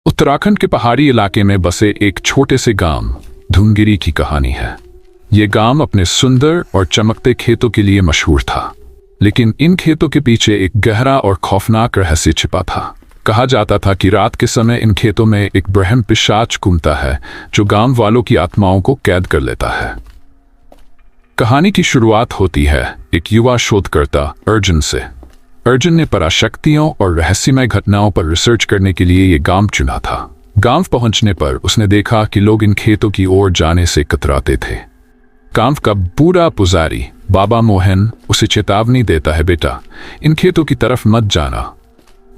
उत्तराखंड के पहाड़ी इलाके में बसे एक छोटे से गांव धुंगिरी की कहानी है। ये गांव अपने सुंदर और चमकते खेतों के लिए मशहूर था, लेकिन इन खेतों के पीछे एक गहरा और खौफनाक रहस्य छिपा था। कहा जाता था कि रात के समय इन खेतों में एक ब्रह्म पिशाच घूमता है जो गांव वालों की आत्माओं को कैद कर लेता है। कहानी की शुरुआत होती है एक युवा शोधकर्ता अर्जुन से। अर्जुन ने पराशक्तियों और रहस्यमय घटनाओं पर रिसर्च करने के लिए ये गांव चुना था। गांव पहुंचने पर उसने देखा कि लोग इन खेतों की ओर जाने से कतराते थे। गांव का बूढ़ा पुजारी बाबा मोहन उसे चेतावनी देता है, बेटा इन खेतों की तरफ मत जाना,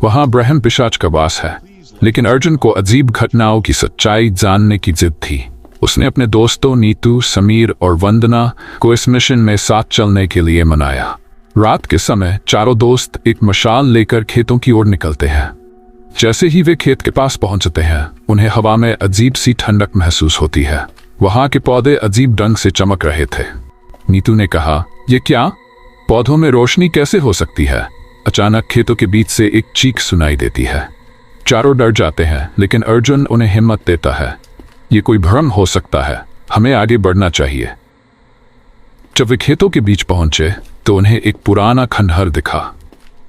वहां ब्रह्म पिशाच का वास है। लेकिन अर्जुन को अजीब घटनाओं की सच्चाई जानने की जिद थी। उसने अपने दोस्तों नीतू, समीर और वंदना को इस मिशन में साथ चलने के लिए मनाया। रात के समय चारों दोस्त एक मशाल लेकर खेतों की ओर निकलते हैं। जैसे ही वे खेत के पास पहुंचते हैं, उन्हें हवा में अजीब सी ठंडक महसूस होती है। वहां के पौधे अजीब ढंग से चमक रहे थे। नीतू ने कहा, ये क्या? पौधों में रोशनी कैसे हो सकती है? अचानक खेतों के बीच से एक चीख सुनाई देती है। चारों डर जाते हैं, लेकिन अर्जुन उन्हें हिम्मत देता है। ये कोई भ्रम हो सकता है, हमें आगे बढ़ना चाहिए। जब वे खेतों के बीच पहुंचे तो उन्हें एक पुराना खंडहर दिखा।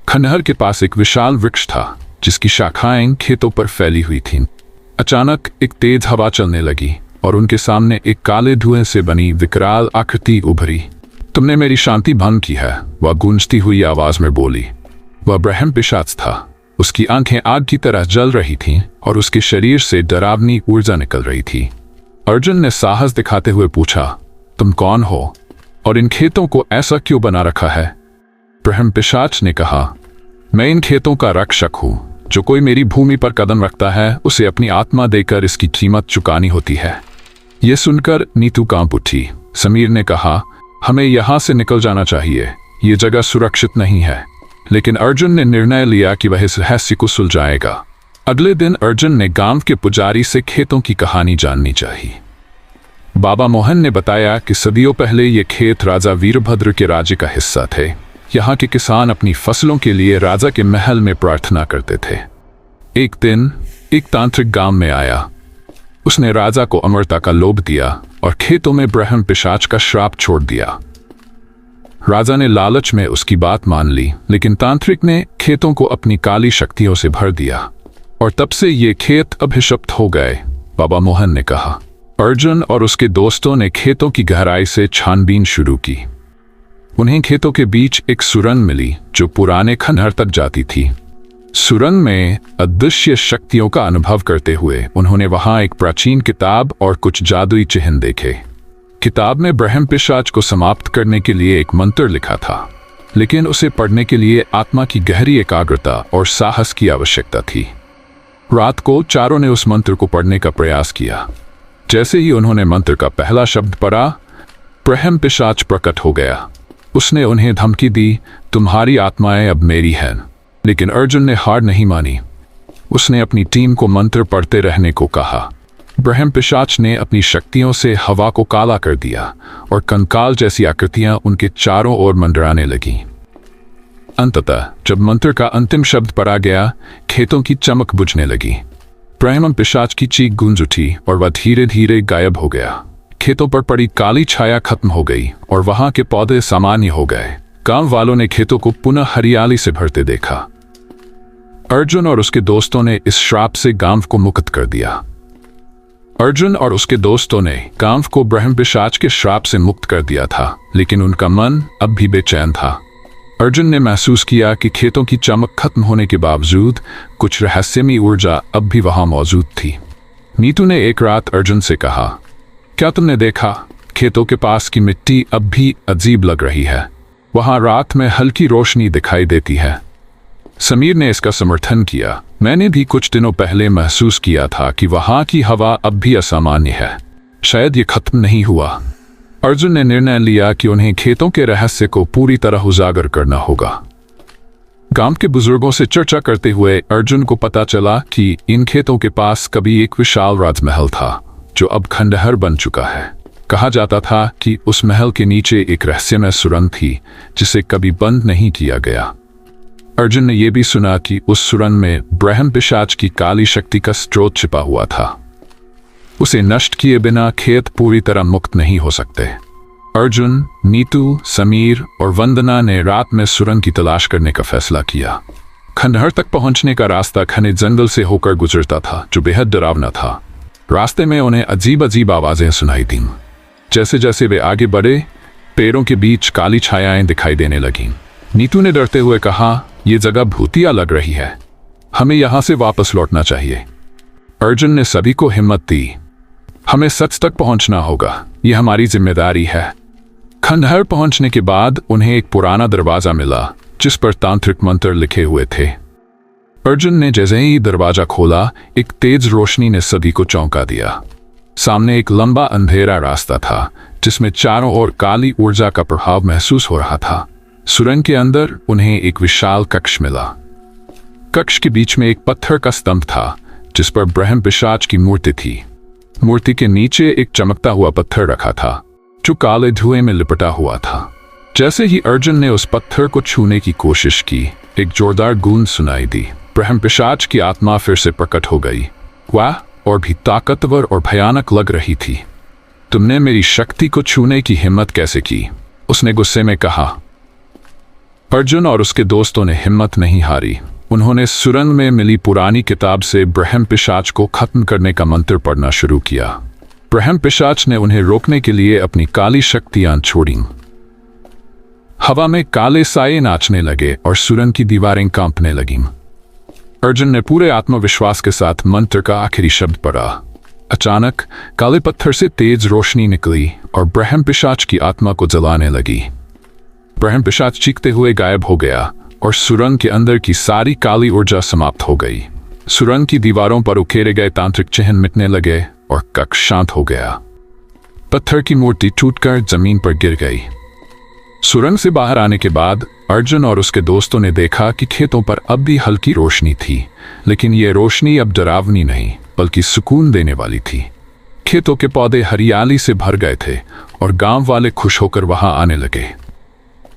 खंडहर के पास एक विशाल वृक्ष था जिसकी शाखाएं खेतों पर फैली हुई थीं। अचानक एक तेज हवा चलने लगी और उनके सामने एक काले धुएं से बनी विकराल आकृति उभरी। तुमने मेरी शांति भंग की है, वह गूंजती हुई आवाज में बोली। वह ब्रह्म पिशाच था। उसकी आंखें आग की तरह जल रही थीं और उसके शरीर से डरावनी ऊर्जा निकल रही थी। अर्जुन ने साहस दिखाते हुए पूछा, तुम कौन हो और इन खेतों को ऐसा क्यों बना रखा है? ब्रह्म पिशाच ने कहा, मैं इन खेतों का रक्षक हूं। जो कोई मेरी भूमि पर कदम रखता है उसे अपनी आत्मा देकर इसकी कीमत चुकानी होती है। यह सुनकर नीतू कांप उठी। समीर ने कहा, हमें यहां से निकल जाना चाहिए, ये जगह सुरक्षित नहीं है। लेकिन अर्जुन ने निर्णय लिया कि वह इस रहस्य को सुलझाएगा। अगले दिन अर्जुन ने गांव के पुजारी से खेतों की कहानी जाननी चाहिए। बाबा मोहन ने बताया कि सदियों पहले ये खेत राजा वीरभद्र के राज्य का हिस्सा थे। यहाँ के किसान अपनी फसलों के लिए राजा के महल में प्रार्थना करते थे। एक दिन एक तांत्रिक गांव में आया। उसने राजा को अमरता का लोभ दिया और खेतों में ब्रह्म पिशाच का श्राप छोड़ दिया। राजा ने लालच में उसकी बात मान ली, लेकिन तांत्रिक ने खेतों को अपनी काली शक्तियों से भर दिया और तब से ये खेत अभिशप्त हो गए, बाबा मोहन ने कहा। अर्जुन और उसके दोस्तों ने खेतों की गहराई से छानबीन शुरू की। उन्हें खेतों के बीच एक सुरंग मिली जो पुराने खंडहर तक जाती थी। सुरंग में अदृश्य शक्तियों का अनुभव करते हुए उन्होंने वहां एक प्राचीन किताब और कुछ जादुई चिन्ह देखे। किताब में ब्रह्म पिशाच को समाप्त करने के लिए एक मंत्र लिखा था, लेकिन उसे पढ़ने के लिए आत्मा की गहरी एकाग्रता और साहस की आवश्यकता थी। रात को चारों ने उस मंत्र को पढ़ने का प्रयास किया। जैसे ही उन्होंने मंत्र का पहला शब्द पढ़ा, ब्रह्म पिशाच प्रकट हो गया। उसने उन्हें धमकी दी, तुम्हारी आत्माएं अब मेरी हैं। लेकिन अर्जुन ने हार नहीं मानी। उसने अपनी टीम को मंत्र पढ़ते रहने को कहा। ब्रह्म पिशाच ने अपनी शक्तियों से हवा को काला कर दिया और कंकाल जैसी आकृतियां उनके चारों ओर मंडराने लगीं। अंततः जब मंत्र का अंतिम शब्द पढ़ा गया, खेतों की चमक बुझने लगी। ब्रह्म पिशाच की चीख गूंज उठी और वह धीरे धीरे गायब हो गया। खेतों पर पड़ी काली छाया खत्म हो गई और वहां के पौधे सामान्य हो गए। गांव वालों ने खेतों को पुनः हरियाली से भरते देखा। अर्जुन और उसके दोस्तों ने इस श्राप से गांव को मुक्त कर दिया। अर्जुन और उसके दोस्तों ने गांव को ब्रह्म पिशाच के श्राप से मुक्त कर दिया था, लेकिन उनका मन अब भी बेचैन था। अर्जुन ने महसूस किया कि खेतों की चमक खत्म होने के बावजूद कुछ रहस्यमयी ऊर्जा अब भी वहां मौजूद थी। नीतू ने एक रात अर्जुन से कहा, क्या तुमने देखा? खेतों के पास की मिट्टी अब भी अजीब लग रही है। वहां रात में हल्की रोशनी दिखाई देती है। समीर ने इसका समर्थन किया। मैंने भी कुछ दिनों पहले महसूस किया था कि वहां की हवा अब भी असामान्य है। शायद ये खत्म नहीं हुआ। अर्जुन ने निर्णय लिया कि उन्हें खेतों के रहस्य को पूरी तरह उजागर करना होगा। गांव के बुजुर्गों से चर्चा करते हुए अर्जुन को पता चला कि इन खेतों के पास कभी एक विशाल राजमहल था जो अब खंडहर बन चुका है। कहा जाता था कि उस महल के नीचे एक रहस्यमय सुरंग थी जिसे कभी बंद नहीं किया गया। अर्जुन ने यह भी सुना कि उस सुरंग में ब्रह्म पिशाच की काली शक्ति का स्रोत छिपा हुआ था। उसे नष्ट किए बिना खेत पूरी तरह मुक्त नहीं हो सकते। अर्जुन, नीतू, समीर और वंदना ने रात में सुरंग की तलाश करने का फैसला किया। खंडहर तक पहुंचने का रास्ता घने जंगल से होकर गुजरता था, जो बेहद डरावना था। रास्ते में उन्हें अजीब अजीब आवाजें सुनाई दीं। जैसे जैसे वे आगे बढ़े, पेड़ों के बीच काली छायाएं दिखाई देने लगीं। नीतू ने डरते हुए कहा, यह जगह भूतिया लग रही है, हमें यहां से वापस लौटना चाहिए। अर्जुन ने सभी को हिम्मत दी, हमें सच तक पहुंचना होगा, यह हमारी जिम्मेदारी है। खंडहर पहुंचने के बाद उन्हें एक पुराना दरवाजा मिला जिस पर तांत्रिक मंत्र लिखे हुए थे। अर्जुन ने जैसे ही दरवाजा खोला, एक तेज रोशनी ने सभी को चौंका दिया। सामने एक लंबा अंधेरा रास्ता था जिसमें चारों ओर काली ऊर्जा का प्रभाव महसूस हो रहा था। सुरंग के अंदर उन्हें एक विशाल कक्ष मिला। कक्ष के बीच में एक पत्थर का स्तंभ था जिस पर ब्रह्म पिशाच की मूर्ति थी। मूर्ति के नीचे एक चमकता हुआ पत्थर रखा था जो काले धुएं में लिपटा हुआ था। जैसे ही अर्जुन ने उस पत्थर को छूने की कोशिश की, एक जोरदार गूंज सुनाई दी। ब्रह्म पिशाच की आत्मा फिर से प्रकट हो गई। वह और भी ताकतवर और भयानक लग रही थी। तुमने मेरी शक्ति को छूने की हिम्मत कैसे की? उसने गुस्से में कहा। अर्जुन और उसके दोस्तों ने हिम्मत नहीं हारी। उन्होंने सुरंग में मिली पुरानी किताब से ब्रह्म पिशाच को खत्म करने का मंत्र पढ़ना शुरू किया। ब्रह्म पिशाच ने उन्हें रोकने के लिए अपनी काली शक्तियां छोड़ी। हवा में काले साये नाचने लगे और सुरंग की दीवारें कांपने लगीं। अर्जुन ने पूरे आत्मविश्वास के साथ मंत्र का आखिरी शब्द पढ़ा। अचानक काले पत्थर से तेज रोशनी निकली और ब्रह्म पिशाच की आत्मा को जलाने लगी। ब्रह्म पिशाच चीखते हुए गायब हो गया और सुरंग के अंदर की सारी काली ऊर्जा समाप्त हो गई। सुरंग की दीवारों पर उकेरे गए तांत्रिक चिन्ह मिटने लगे और कक्ष शांत हो गया। पत्थर की मूर्ति टूटकर जमीन पर गिर गई। सुरंग से बाहर आने के बाद अर्जुन और उसके दोस्तों ने देखा कि खेतों पर अब भी हल्की रोशनी थी, लेकिन यह रोशनी अब डरावनी नहीं बल्कि सुकून देने वाली थी। खेतों के पौधे हरियाली से भर गए थे और गांव वाले खुश होकर वहां आने लगे।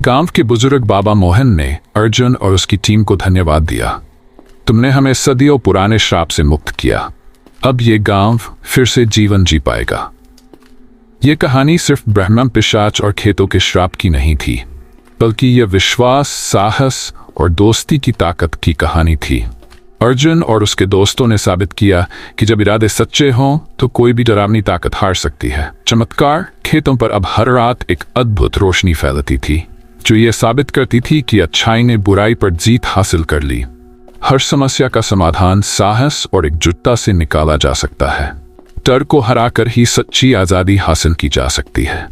गांव के बुजुर्ग बाबा मोहन ने अर्जुन और उसकी टीम को धन्यवाद दिया। तुमने हमें सदियों पुराने श्राप से मुक्त किया। अब ये गांव फिर से जीवन जी पाएगा। ये कहानी सिर्फ ब्रह्म पिशाच और खेतों के श्राप की नहीं थी, बल्कि यह विश्वास, साहस और दोस्ती की ताकत की कहानी थी। अर्जुन और उसके दोस्तों ने साबित किया कि जब इरादे सच्चे हों तो कोई भी डरावनी ताकत हार सकती है। चमत्कार, खेतों पर अब हर रात एक अद्भुत रोशनी फैलती थी जो ये साबित करती थी कि अच्छाई ने बुराई पर जीत हासिल कर ली। हर समस्या का समाधान साहस और एकजुटता से निकाला जा सकता है। डर को हराकर ही सच्ची आजादी हासिल की जा सकती है।